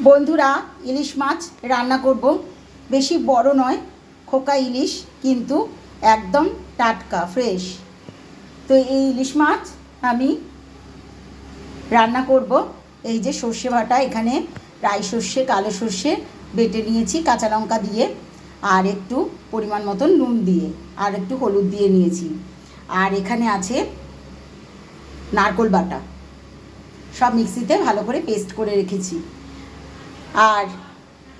বন্ধুরা, ইলিশ মাছ রান্না করব। বেশি বড় নয়, খোকা ইলিশ, কিন্তু একদম টাটকা ফ্রেশ। তো এই ইলিশ মাছ আমি রান্না করব। এই যে সর্ষে বাটা, এখানে রাই সর্ষে, কালো সর্ষে বেটে নিয়েছি কাঁচা লঙ্কা দিয়ে, আর একটু পরিমাণ মতন নুন দিয়ে, আর একটু হলুদ দিয়ে নিয়েছি। আর এখানে আছে নারকেল বাটা, সব মিক্সিতে ভালো করে পেস্ট করে রেখেছি। আর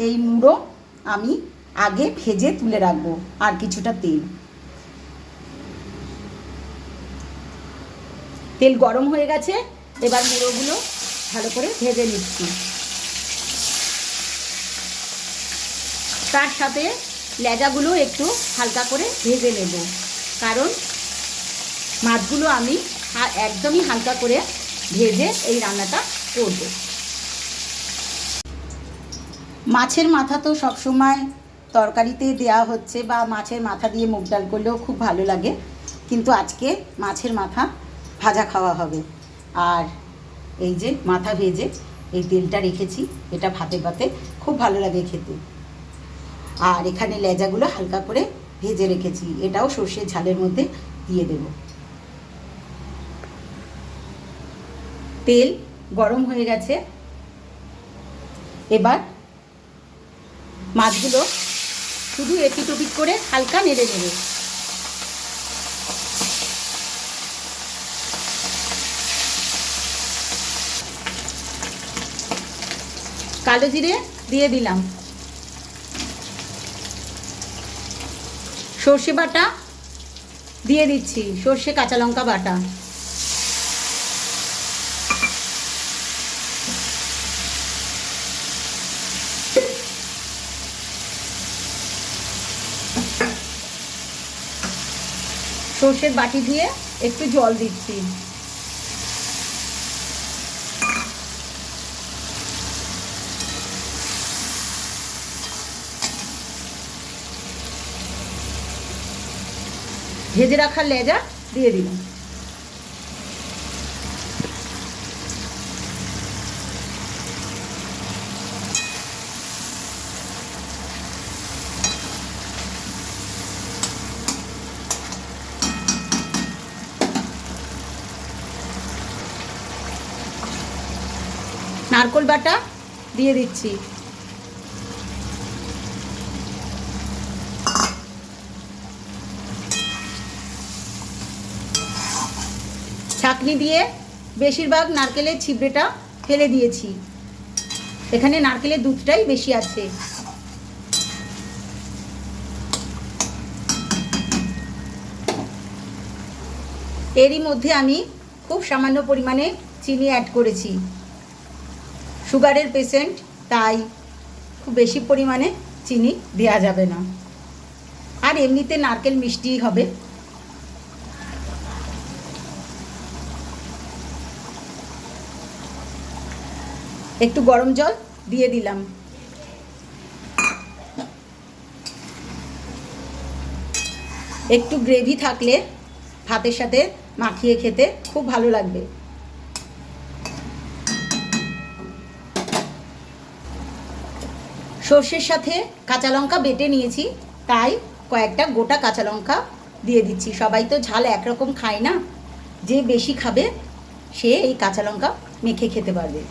এই মুড়ো আমি আগে ভেজে তুলে রাখবো, আর কিছুটা তেল গরম হয়ে গেছে। এবার মুড়োগুলো ভালো করে ভেজে নিচ্ছি। তার সাথে লেজাগুলো একটু হালকা করে ভেজে নেব, কারণ মাছগুলো আমি একদমই হালকা করে ভেজে এই রান্নাটা করব। মাছের মাথা তো সবসময় তরকারিতে দেওয়া হচ্ছে, বা মাছের মাথা দিয়ে মুগ ডাল করলেও খুব ভালো লাগে, কিন্তু আজকে মাছের মাথা ভাজা খাওয়া হবে। আর এই যে মাথা ভেজে এই তেলটা রেখেছি, এটা ভাতে ভাতে খুব ভালো লাগে খেতে। আর এখানে লেজাগুলো হালকা করে ভেজে রেখেছি, এটাও সর্ষের ঝালের মধ্যে দিয়ে দেব। তেল গরম হয়ে গেছে। এবার মাছগুলো শুধু এপিট ওপিট করে হালকা নেড়ে নেবে। কালো জিরে দিয়ে দিলাম, সর্ষে বাটা দিয়ে দিচ্ছি, সর্ষে কাঁচা লঙ্কা বাটা, সর্ষের বাটি দিয়ে একটু জল দিচ্ছি। ভেজে রাখার লেজা দিয়ে দিলাম। নারকেল বাটা দিয়ে দিচ্ছি। ছাঁকনি দিয়ে বেশিরভাগ নারকেলের ছিবড়েটা ফেলে দিয়েছি, এখানে নারকেলের দুধটাই বেশি আছে। এরই মধ্যে আমি খুব সামান্য পরিমাণে চিনি অ্যাড করেছি। সুগারের পেশেন্ট, তাই খুব বেশি পরিমাণে চিনি দেওয়া যাবে না। আর এমনিতে নারকেল মিষ্টিই হবে। একটু গরম জল দিয়ে দিলাম। একটু গ্রেভি থাকলে ভাতের সাথে মাখিয়ে খেতে খুব ভালো লাগবে। সর্ষের সাথে কাঁচা লঙ্কা বেটে নিয়েছি, তাই কয়েকটা গোটা কাঁচা লঙ্কা দিয়ে দিচ্ছি। সবাই তো ঝাল একরকম খায় না, যে বেশি খাবে সে এই কাঁচা লঙ্কা মেখে খেতে পারবে।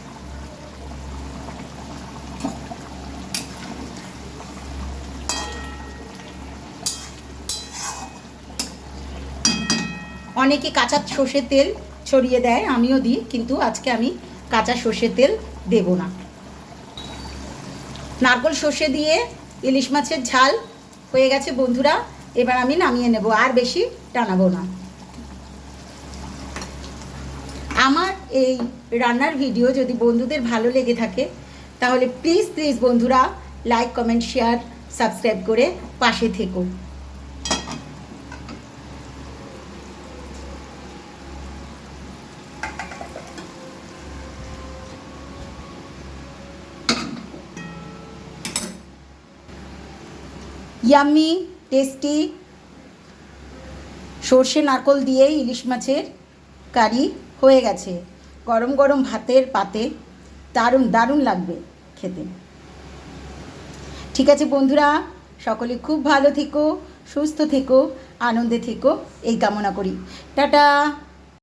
অনেকে কাঁচা সর্ষের তেল ছড়িয়ে দেয়, আমিও দিই, কিন্তু আজকে আমি কাঁচা সর্ষের তেল দেব না। নারকেল সর্ষে দিয়ে ইলিশ মাছের ঝাল হয়ে গেছে বন্ধুরা। এবার আমি নামিয়ে নেব, আর বেশি টানাবো না। আমার এই রান্নার ভিডিও যদি বন্ধুদের ভালো লেগে থাকে, তাহলে প্লিজ প্লিজ বন্ধুরা লাইক, কমেন্ট, শেয়ার, সাবস্ক্রাইব করে পাশে থেকো। ইয়াম্মি টেস্টি সর্ষে নারকেল দিয়ে ইলিশ মাছের কারি হয়ে গেছে। গরম গরম ভাতের পাতে দারুণ দারুণ লাগবে। খেতে। ঠিক আছে বন্ধুরা, সকলে খুব ভালো থেকো, সুস্থ থেকো, আনন্দে থেকো, এই কামনা করি। টাটা।